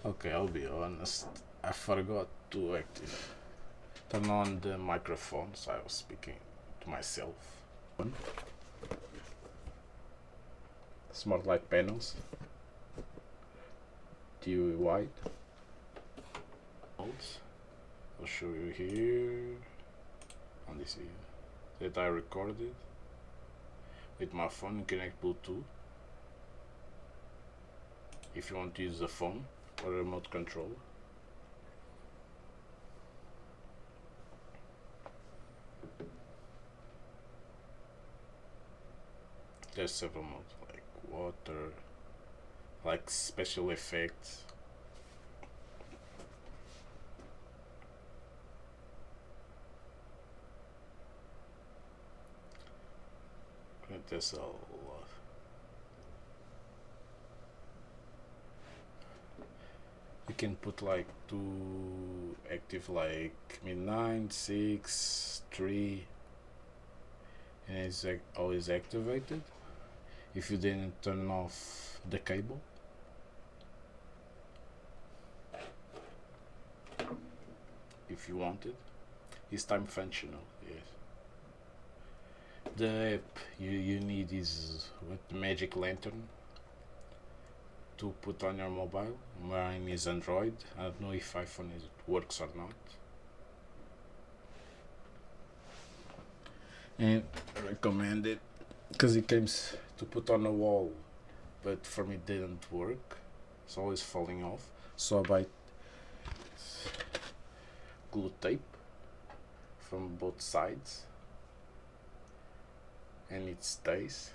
Okay, I'll be honest, I forgot to turn on the microphone, so I was speaking to myself. Smart light panels, TV white. I'll show you here on this video that I recorded with my phone. You connect Bluetooth if you want to use the phone or remote control. There's several modes like water, like special effects. There's a lot. You can put like two active, like midnight, 6, 3, and it's always activated if you didn't turn off the cable. If you want it, it's time functional. Yes. The app you need is with the Magic Lantern to put on your mobile. Mine is Android. I don't know if iPhone works or not. And I recommend it because it comes to put on a wall, but for me it didn't work. It's always falling off. So I buy glue tape from both sides, and it stays.